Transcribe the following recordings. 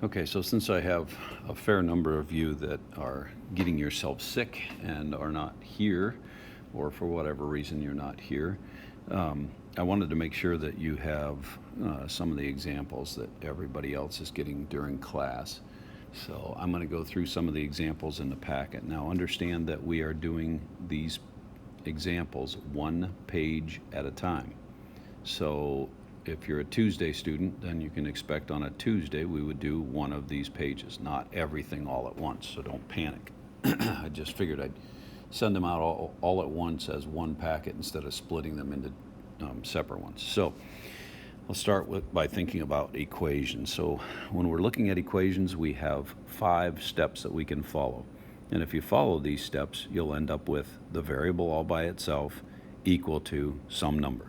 Okay, so since I have a fair number of you that are getting yourself sick and are not here, or for whatever reason you're not here, I wanted to make sure that you have some of the examples that everybody else is getting during class. So I'm going to go through some of the examples in the packet. Now understand that we are doing these examples one page at a time. So if you're a Tuesday student, then you can expect on a Tuesday we would do one of these pages, not everything all at once, so don't panic. I just figured I'd send them out all at once as one packet instead of splitting them into separate ones. So I'll start by thinking about equations. So when we're looking at equations, we have 5 steps that we can follow. And if you follow these steps, you'll end up with the variable all by itself equal to some number.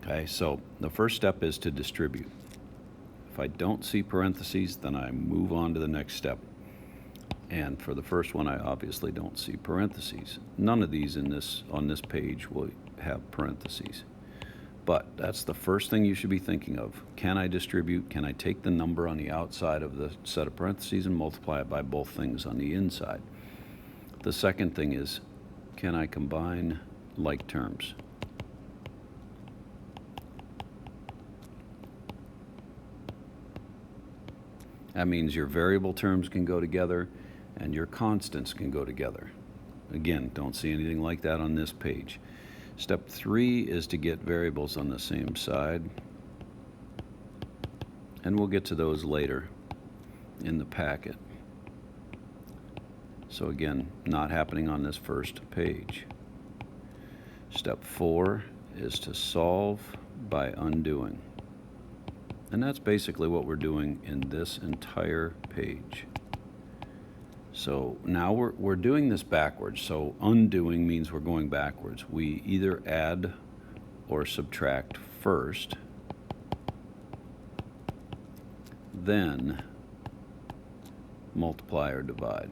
Okay, so the first step is to distribute. If I don't see parentheses, then I move on to the next step. And for the first one, I obviously don't see parentheses. None of these on this page will have parentheses. But that's the first thing you should be thinking of. Can I distribute? Can I take the number on the outside of the set of parentheses and multiply it by both things on the inside? The second thing is, can I combine like terms? That means your variable terms can go together and your constants can go together. Again, don't see anything like that on this page. Step 3 is to get variables on the same side, and we'll get to those later in the packet. So again, not happening on this first page. Step 4 is to solve by undoing. And that's basically what we're doing in this entire page. So now we're doing this backwards. So undoing means we're going backwards. We either add or subtract first, then multiply or divide.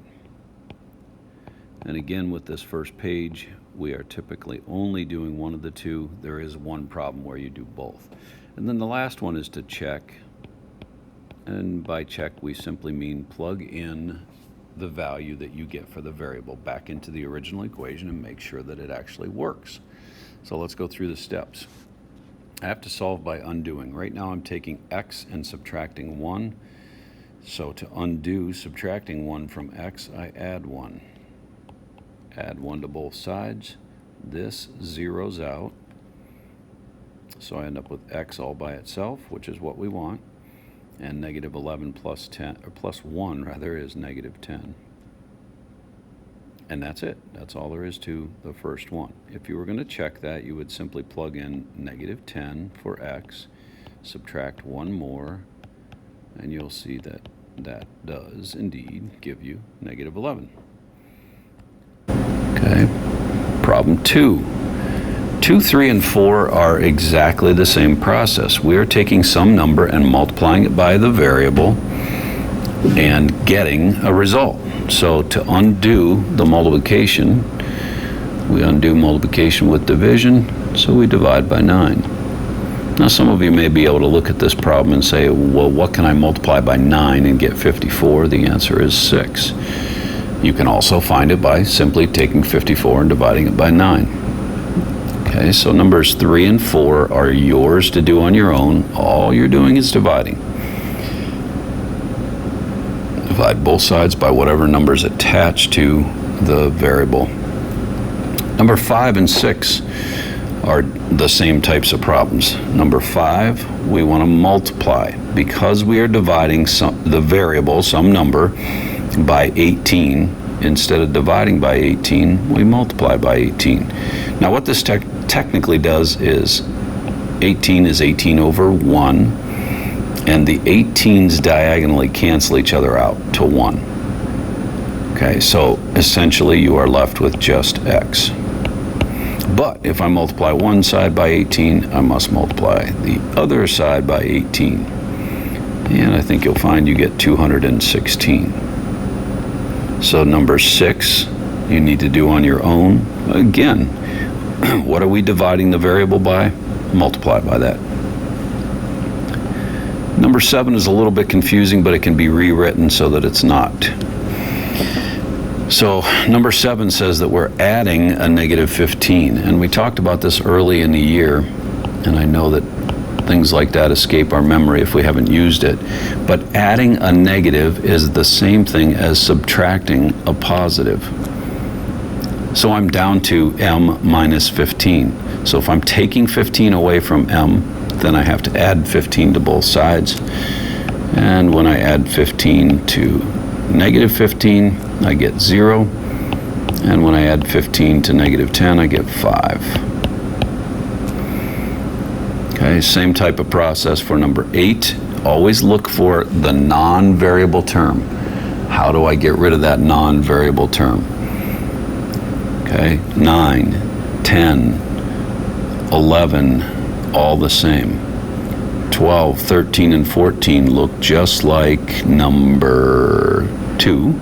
And again, with this first page, we are typically only doing one of the two. There is one problem where you do both. And then the last one is to check. And by check, we simply mean plug in the value that you get for the variable back into the original equation and make sure that it actually works. So let's go through the steps. I have to solve by undoing. Right now I'm taking x and subtracting 1. So to undo subtracting 1 from x, I add 1. Add 1 to both sides. This zeroes out. So I end up with x all by itself, which is what we want. And negative 11 plus 10, or plus 1 rather, is negative 10. And that's it. That's all there is to the first one. If you were going to check that, you would simply plug in negative 10 for x, subtract 1 more, and you'll see that that does indeed give you negative 11. Okay, problem 2. 2, 3, and 4 are exactly the same process. We are taking some number and multiplying it by the variable and getting a result. So to undo the multiplication, we undo multiplication with division, so we divide by 9. Now some of you may be able to look at this problem and say, well, what can I multiply by 9 and get 54? The answer is 6. You can also find it by simply taking 54 and dividing it by 9. Okay, so numbers 3 and 4 are yours to do on your own. All you're doing is dividing. Divide both sides by whatever number is attached to the variable. Number 5 and 6 are the same types of problems. Number 5, we want to multiply. Because we are dividing the variable, some number, by 18, instead of dividing by 18, we multiply by 18. Now what this technically does is 18 is 18 over 1, and the 18s diagonally cancel each other out to 1. Okay, so essentially you are left with just x. But if I multiply one side by 18, I must multiply the other side by 18. And I think you'll find you get 216. So number 6, you need to do on your own. Again, what are we dividing the variable by? Multiply by that. Number Number 7 is a little bit confusing, but it can be rewritten so that it's not. So number 7 says that we're adding a negative 15, and we talked about this early in the year, and I know that things like that escape our memory if we haven't used it, but adding a negative is the same thing as subtracting a positive. So I'm down to m minus 15. So if I'm taking 15 away from m, then I have to add 15 to both sides. And when I add 15 to negative 15, I get 0. And when I add 15 to negative 10, I get 5. Okay, same type of process for number 8. Always look for the non-variable term. How do I get rid of that non-variable term? Okay, 9, 10, 11, all the same. 12, 13, and 14 look just like number 2.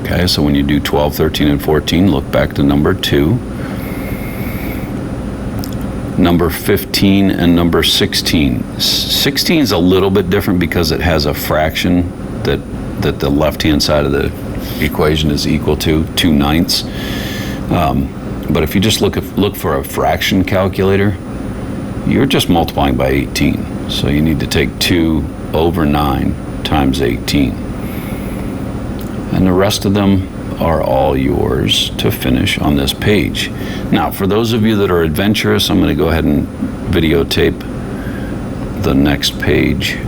Okay, so when you do 12, 13, and 14, look back to number 2. Number 15 and number 16. 16 is a little bit different because it has a fraction that the left-hand side of the equation is equal to 2/9. But if you just look for a fraction calculator, you're just multiplying by 18. So you need to take 2 over 9 times 18. And the rest of them are all yours to finish on this page. Now, for those of you that are adventurous, I'm going to go ahead and videotape the next page.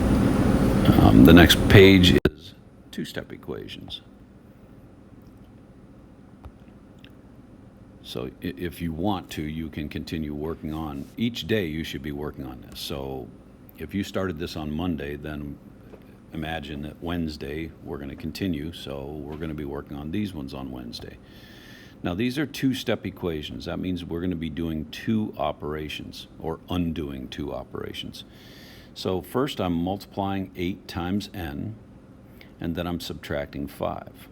The next page is two-step equations. So if you want to, you can continue working on, each day you should be working on this. So if you started this on Monday, then imagine that Wednesday we're going to continue, so we're going to be working on these ones on Wednesday. Now these are two-step equations. That means we're going to be doing 2 operations, or undoing 2 operations. So first I'm multiplying 8 times n, and then I'm subtracting 5.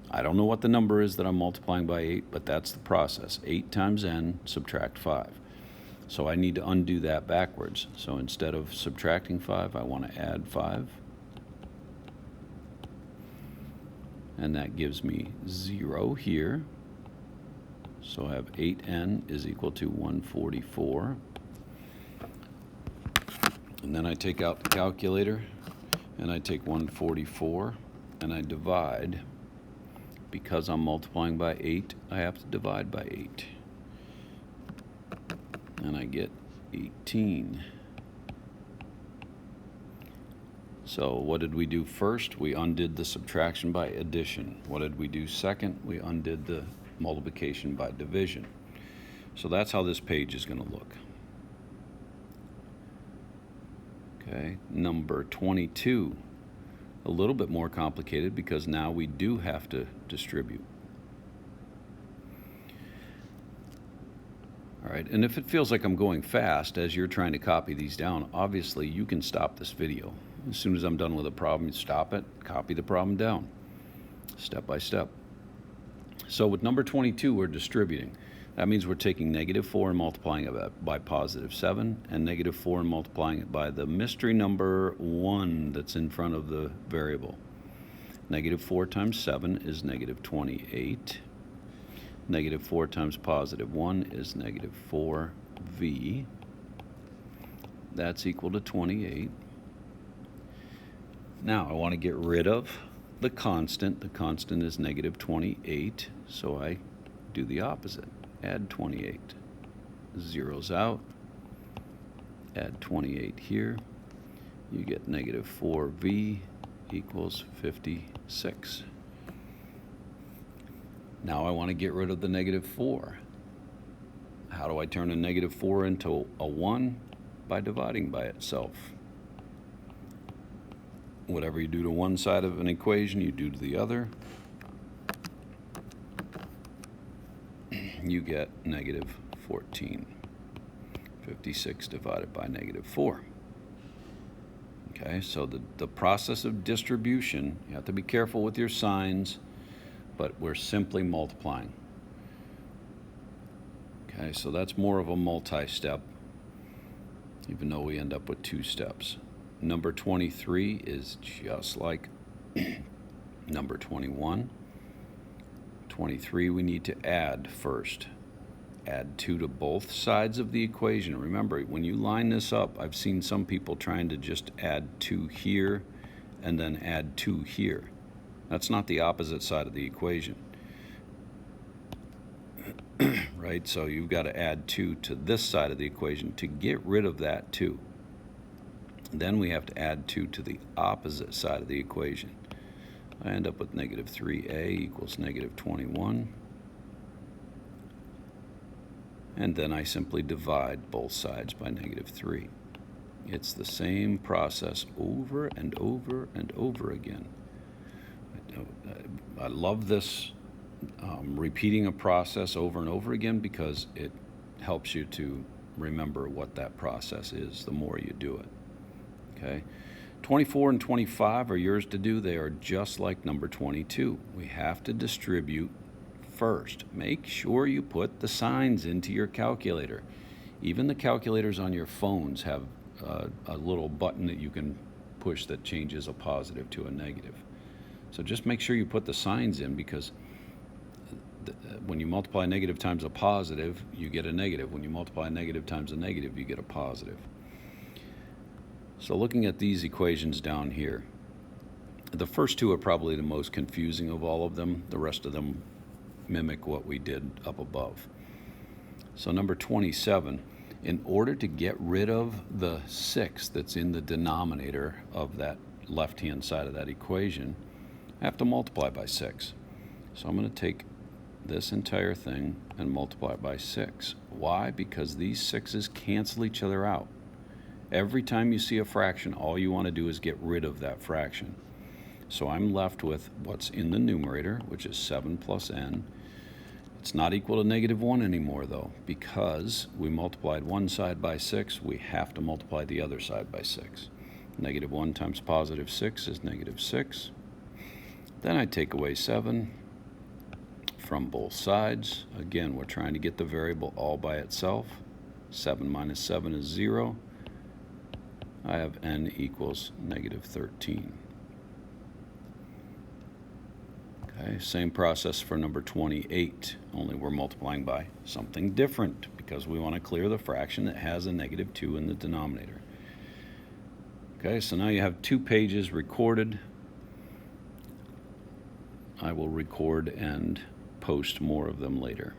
I don't know what the number is that I'm multiplying by 8, but that's the process. 8 times n, subtract 5. So I need to undo that backwards. So instead of subtracting 5, I want to add 5. And that gives me 0 here. So I have 8n is equal to 144. And then I take out the calculator, and I take 144, and I divide. Because I'm multiplying by 8, I have to divide by 8. And I get 18. So what did we do first? We undid the subtraction by addition. What did we do second? We undid the multiplication by division. So that's how this page is going to look. Okay, number 22. A little bit more complicated because now we do have to distribute. All right, and if it feels like I'm going fast as you're trying to copy these down, obviously you can stop this video. As soon as I'm done with a problem, you stop it, copy the problem down, step by step. So with number 22, we're distributing. That means we're taking -4 and multiplying it by +7, and -4 and multiplying it by the mystery number 1 that's in front of the variable. -4 times 7 is -28. -4 times +1 is -4v. That's equal to 28. Now I want to get rid of the constant. The constant is -28, so I do the opposite. Add 28. Zeros out. Add 28 here. You get -4v equals 56. Now I want to get rid of the -4. How do I turn a -4 into a 1? By dividing by itself. Whatever you do to one side of an equation, you do to the other. You get -14. 56 divided by -4. Okay, so the process of distribution, you have to be careful with your signs, but we're simply multiplying. Okay, so that's more of a multi-step, even though we end up with 2 steps. number 23 is just like number 21. 23 we need to add first. Add 2 to both sides of the equation. Remember, when you line this up, I've seen some people trying to just add 2 here and then add 2 here. That's not the opposite side of the equation. Right? So you've got to add 2 to this side of the equation to get rid of that 2. Then we have to add 2 to the opposite side of the equation. I end up with negative 3a equals negative 21. And then I simply divide both sides by negative 3. It's the same process over and over and over again. I love this repeating a process over and over again because it helps you to remember what that process is the more you do it. Okay, 24 and 25 are yours to do. They are just like number 22. We have to distribute first. Make sure you put the signs into your calculator. Even the calculators on your phones have a little button that you can push that changes a positive to a negative. So just make sure you put the signs in, because when you multiply a negative times a positive, you get a negative. When you multiply a negative times a negative, you get a positive. So looking at these equations down here, the first 2 are probably the most confusing of all of them. The rest of them mimic what we did up above. So number 27, in order to get rid of the 6 that's in the denominator of that left-hand side of that equation, I have to multiply by 6. So I'm going to take this entire thing and multiply it by 6. Why? Because these 6's cancel each other out. Every time you see a fraction, all you want to do is get rid of that fraction. So I'm left with what's in the numerator, which is 7 plus n. It's not equal to negative 1 anymore, though. Because we multiplied one side by 6, we have to multiply the other side by 6. Negative 1 times positive 6 is negative 6. Then I take away 7 from both sides. Again, we're trying to get the variable all by itself. 7 minus 7 is 0. I have n equals negative 13. Okay, same process for number 28, only we're multiplying by something different because we want to clear the fraction that has a negative 2 in the denominator. Okay, so now you have 2 pages recorded. I will record and post more of them later.